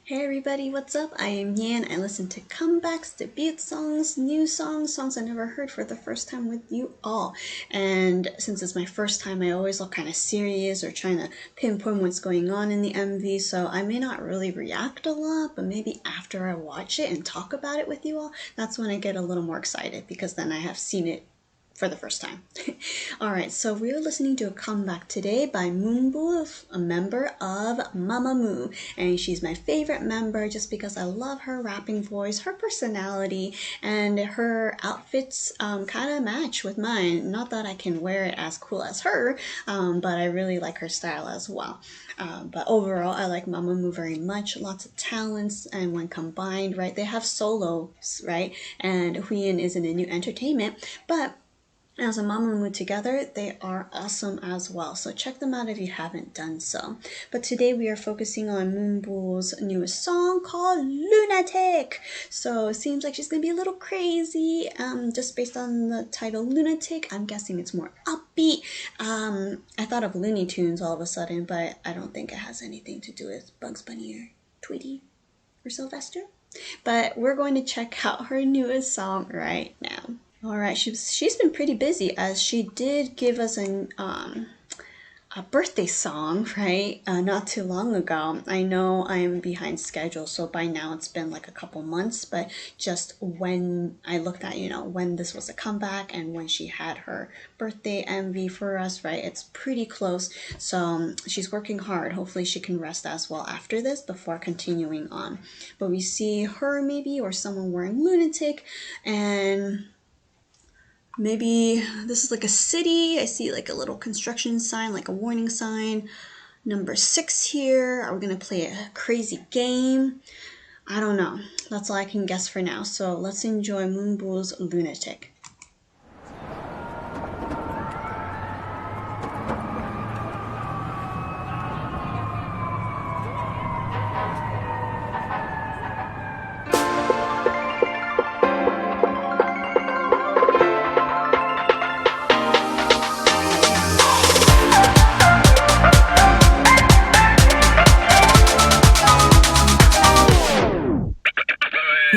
Hey everybody, what's up? I am Yan. I listen to comebacks, debut songs, new songs, songs I never heard for the first time with you all. And since it's my first time, I always look kind of serious or trying to pinpoint what's going on in the MV, so I may not really react a lot, but maybe after I watch it and talk about it with you all, that's when I get a little more excited because then I have seen it for the first time. Alright, so we're listening to a comeback today by Moonbyul, a member of Mamamoo. And she's my favorite member just because I love her rapping voice, her personality, and her outfits kind of match with mine. Not that I can wear it as cool as her, but I really like her style as well. But overall, I like Mamamoo very much. Lots of talents, and when combined, right, they have solos, right? And Huiyin is in a new entertainment, but as a Mamamoo together, they are awesome as well. So check them out if you haven't done so. But today we are focusing on Moonbyul's newest song called Lunatic. So it seems like she's gonna be a little crazy. Just based on the title Lunatic, I'm guessing it's more upbeat. I thought of Looney Tunes all of a sudden, but I don't think it has anything to do with Bugs Bunny or Tweety or Sylvester. But we're going to check out her newest song right now. Alright, she's been pretty busy as she did give us a birthday song, right? Not too long ago. I know I'm behind schedule, so by now it's been like a couple months, but just when I looked at, when this was a comeback and when she had her birthday MV for us, right? It's pretty close, so she's working hard. Hopefully she can rest as well after this before continuing on. But we see her maybe or someone wearing Lunatic, and maybe this is like a city. I see like a little construction sign, like a warning sign. Number 6 here. Are we gonna play a crazy game? I don't know. That's all I can guess for now. So let's enjoy Moonbyul's Lunatic.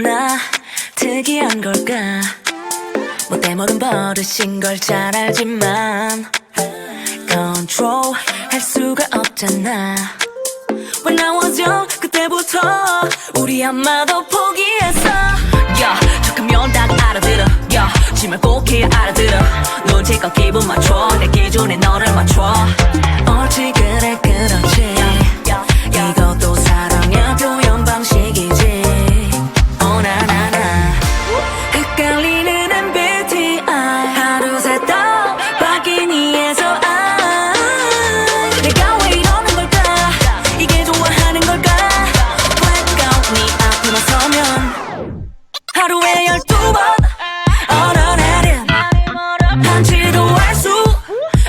나 특이한 걸까 뭐 때모른 버릇인 걸 잘 알지만 컨트롤 할 수가 없잖아 When I was young 그때부터 우리 엄마도 포기했어 척하면 다 알아들어 짐을 꼭히 알아들어 눈치껏 기분 맞춰 내 기준에 너를 맞춰 옳지 그래 그렇지 이것도 사랑의 표현 방식이지 헷갈리는 MBTI 하루 셋 다 바뀐 이에서 내가 왜 이러는 걸까 이게 좋아하는 걸까 Blackout 네 앞에 나서면 하루에 12번 얼어내린 한치도 알 수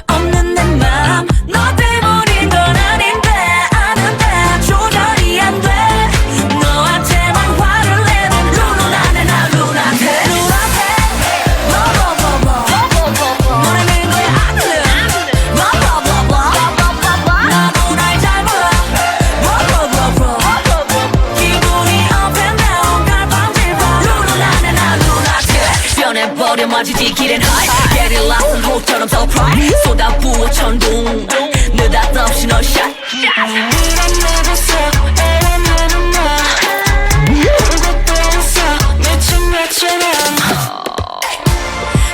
없는 내 맘 너 때문인 건 아닌데 아는데 조절이 안 돼 너한테만 화를 내는 루나네 나 루나틱 뭐라는 거야 안 들려 나도 날 잘 몰라 기분이 up and down 갈팡질팡 루나네 나 루나틱 변해버려 마주지 길엔 high Get it lost 한 호처럼 surprise 쏟아부어 천둥 느닷없이 널 shot 이런 내가 써 이런 나는 나 울고 떠서 미친 미치면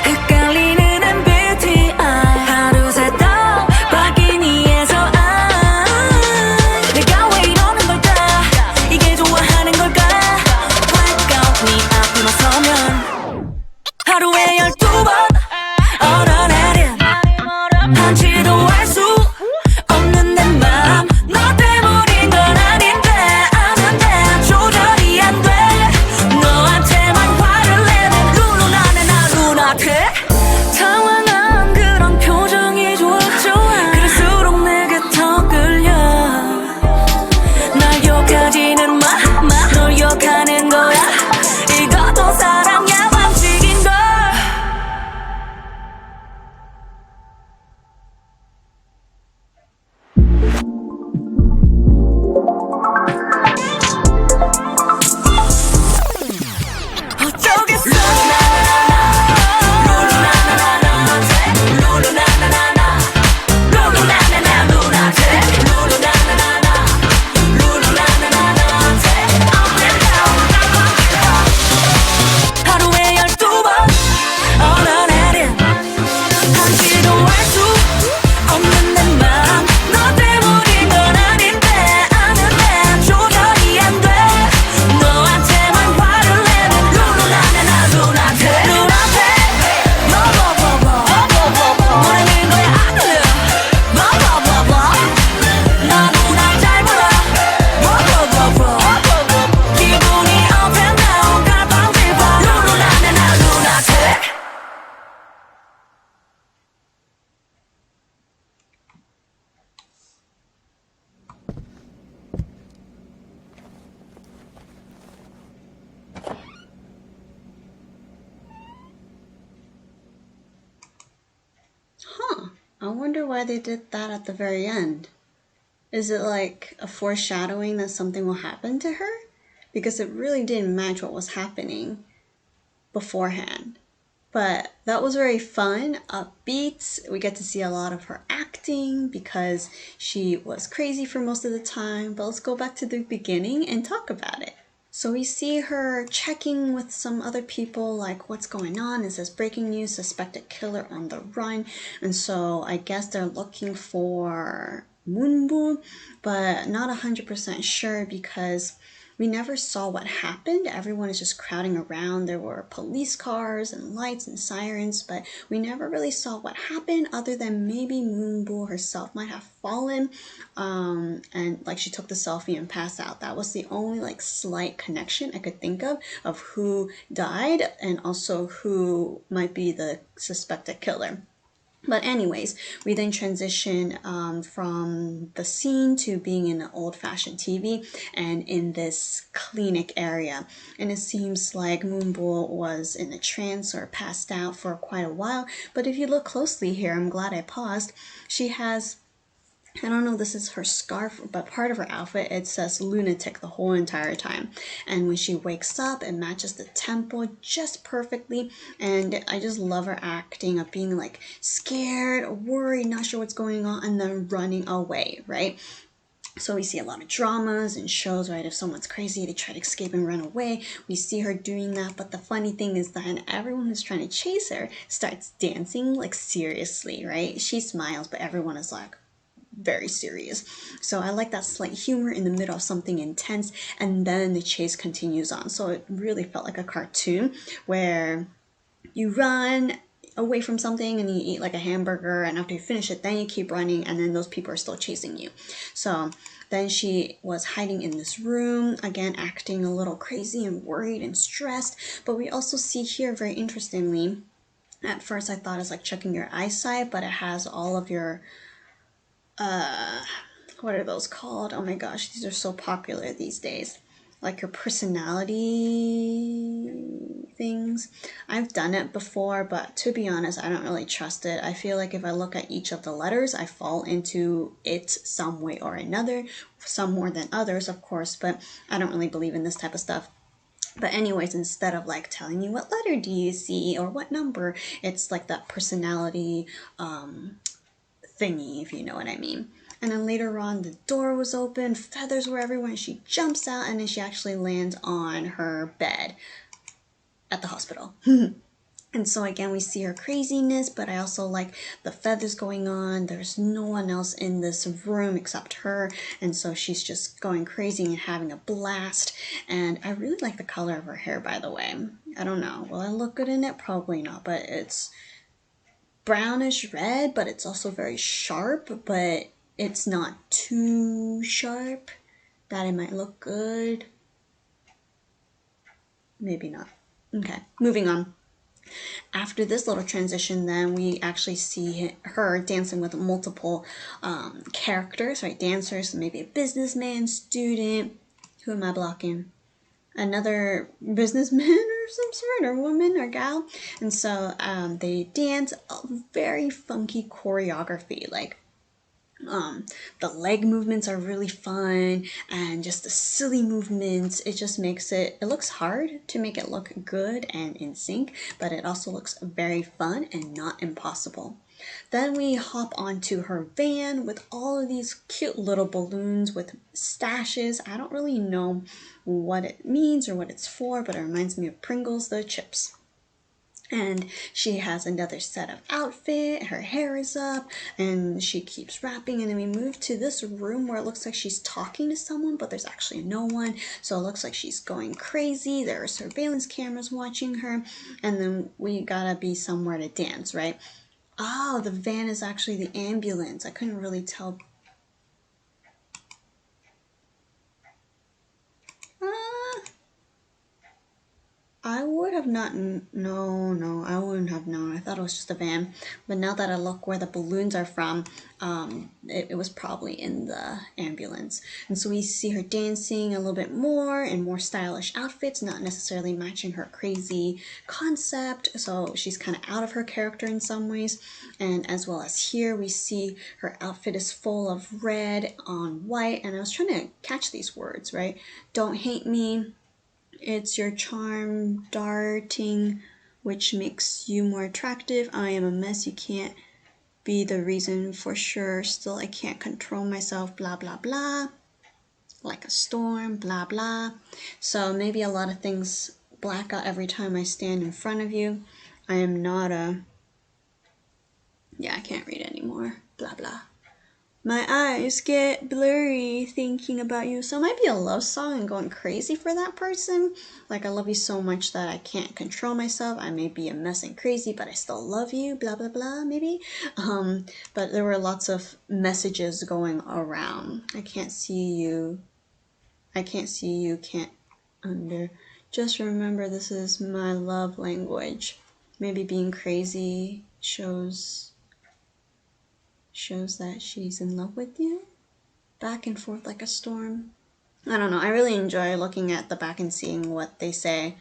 헷갈리는 MBTI 하루 셋 다 바뀐 이에서 내가 왜 이러는 걸까 이게 좋아하는 걸까 Blackout 네 앞에 나서면 하루에 12번 얼어내린 한치도 알 수 없는 내 맘 너 때문인 건 아닌데 아는데 조절이 안 돼 너한테만 화를 내는 루나네 나 루나틱 당황한 그런 표정이 좋아 그럴수록 내게 더 끌려 날 욕하지는 마 널 욕하는 거야 이것도 사랑의 방식인걸 I wonder why they did that at the very end. Is it like a foreshadowing that something will happen to her? Because it really didn't match what was happening beforehand. But that was very fun, upbeat. We get to see a lot of her acting because she was crazy for most of the time. But let's go back to the beginning and talk about it. So we see her checking with some other people, like what's going on. It says breaking news, suspected killer on the run. And so I guess they're looking for Moonbyul, but not 100% sure because we never saw what happened. Everyone is just crowding around. There were police cars and lights and sirens, but we never really saw what happened other than maybe Moonbyul herself might have fallen and like she took the selfie and passed out. That was the only like slight connection I could think of who died and also who might be the suspected killer. But anyways, we then transition from the scene to being in an old-fashioned TV and in this clinic area. And it seems like Moonbyul was in a trance or passed out for quite a while. But if you look closely here, I'm glad I paused, she has, I don't know if this is her scarf, but part of her outfit, it says Lunatic the whole entire time. And when she wakes up, it matches the tempo just perfectly. And I just love her acting of being like scared, worried, not sure what's going on, and then running away, right? So we see a lot of dramas and shows, right? If someone's crazy, they try to escape and run away. We see her doing that. But the funny thing is that everyone who's trying to chase her starts dancing like seriously, right? She smiles, but everyone is like, very serious. So I like that slight humor in the middle of something intense, and then the chase continues on. So it really felt like a cartoon where you run away from something and you eat like a hamburger, and after you finish it, then you keep running, and then those people are still chasing you. So then she was hiding in this room, again acting a little crazy and worried and stressed. But we also see here, very interestingly, at first I thought it's like checking your eyesight, but it has all of your what are those called? Oh my gosh, these are so popular these days. Like your personality things. I've done it before, but to be honest, I don't really trust it. I feel like if I look at each of the letters, I fall into it some way or another. Some more than others, of course, but I don't really believe in this type of stuff. But anyways, instead of like telling you what letter do you see or what number, it's like that personality thingy, if you know what I mean. And then later on, the door was open, feathers were everywhere, and she jumps out, and then she actually lands on her bed at the hospital. And so again, we see her craziness, but I also like the feathers going on. There's no one else in this room except her, and so she's just going crazy and having a blast. And I really like the color of her hair, by the way. I don't know, will I look good in it? Probably not, but it's brownish red, but it's also very sharp, but it's not too sharp that it might look good. Maybe not. Okay, moving on. After this little transition, then we actually see her dancing with multiple characters, right? Dancers, maybe a businessman, student. Who am I blocking? Another businessman or some sort, or woman or gal. And so they dance a very funky choreography, like the leg movements are really fun, and just the silly movements, it just makes it looks hard to make it look good and in sync, but it also looks very fun and not impossible. Then we hop onto her van with all of these cute little balloons with stashes. I don't really know what it means or what it's for, but it reminds me of Pringles, the chips. And she has another set of outfit, her hair is up, and she keeps rapping. And then we move to this room where it looks like she's talking to someone, but there's actually no one. So it looks like she's going crazy. There are surveillance cameras watching her. And then we gotta be somewhere to dance, right? Oh, the van is actually the ambulance. I couldn't really tell. I would have not, no, I wouldn't have known. I thought it was just a van. But now that I look where the balloons are from, it was probably in the ambulance. And so we see her dancing a little bit more in more stylish outfits, not necessarily matching her crazy concept. So she's kind of out of her character in some ways. And as well as here, we see her outfit is full of red on white. And I was trying to catch these words, right? Don't hate me. It's your charm darting, which makes you more attractive. I am a mess, you can't be the reason for sure. Still, I can't control myself, blah, blah, blah. Like a storm, blah, blah. So maybe a lot of things black out every time I stand in front of you. I am not a... Yeah, I can't read anymore. Blah, blah. My eyes get blurry thinking about you. So it might be a love song and going crazy for that person. Like, I love you so much that I can't control myself. I may be a mess and crazy, but I still love you. Blah, blah, blah, maybe. But there were lots of messages going around. I can't see you. I can't see you. Can't under. Just remember this is my love language. Maybe being crazy shows that she's in love with you. Back and forth like a storm. I don't know. I really enjoy looking at the back and seeing what they say.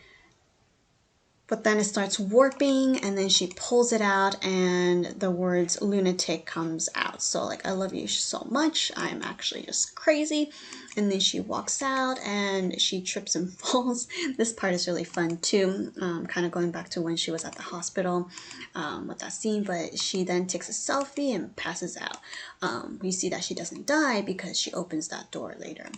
But then it starts warping and then she pulls it out and the words lunatic comes out. So like, I love you so much. I'm actually just crazy. And then she walks out and she trips and falls. This part is really fun too. Kind of going back to when she was at the hospital with that scene. But she then takes a selfie and passes out. We see that she doesn't die because she opens that door later.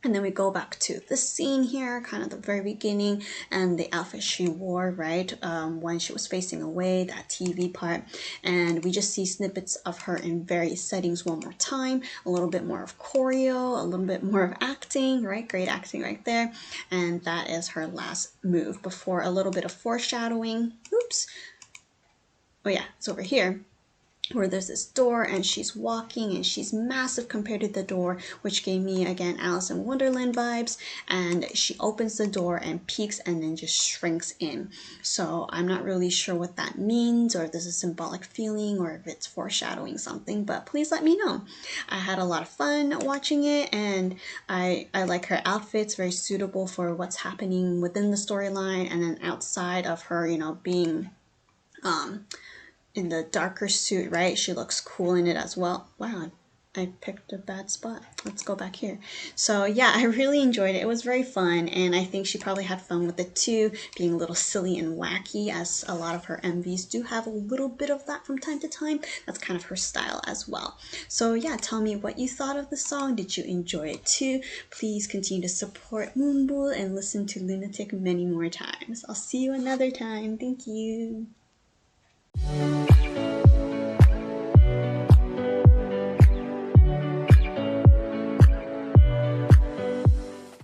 And then we go back to the scene here, kind of the very beginning, and the outfit she wore, right, when she was facing away, that TV part. And we just see snippets of her in various settings one more time, a little bit more of choreo, a little bit more of acting, right, great acting right there. And that is her last move before a little bit of foreshadowing. Oops. Oh yeah, it's over here, where there's this door and she's walking and she's massive compared to the door, which gave me again Alice in Wonderland vibes. And she opens the door and peeks and then just shrinks in. So I'm not really sure what that means, or if this is a symbolic feeling, or if it's foreshadowing something, but please let me know. I had a lot of fun watching it, and I like her outfits, very suitable for what's happening within the storyline, and then outside of her, you know, being in the darker suit, right? She looks cool in it as well. Wow, I picked a bad spot. Let's go back here. So yeah, I really enjoyed it. It was very fun, and I think she probably had fun with it too, being a little silly and wacky, as a lot of her MVs do have a little bit of that from time to time. That's kind of her style as well. So yeah, tell me what you thought of the song. Did you enjoy it too? Please continue to support Moonbyul and listen to Lunatic many more times. I'll see you another time. Thank you.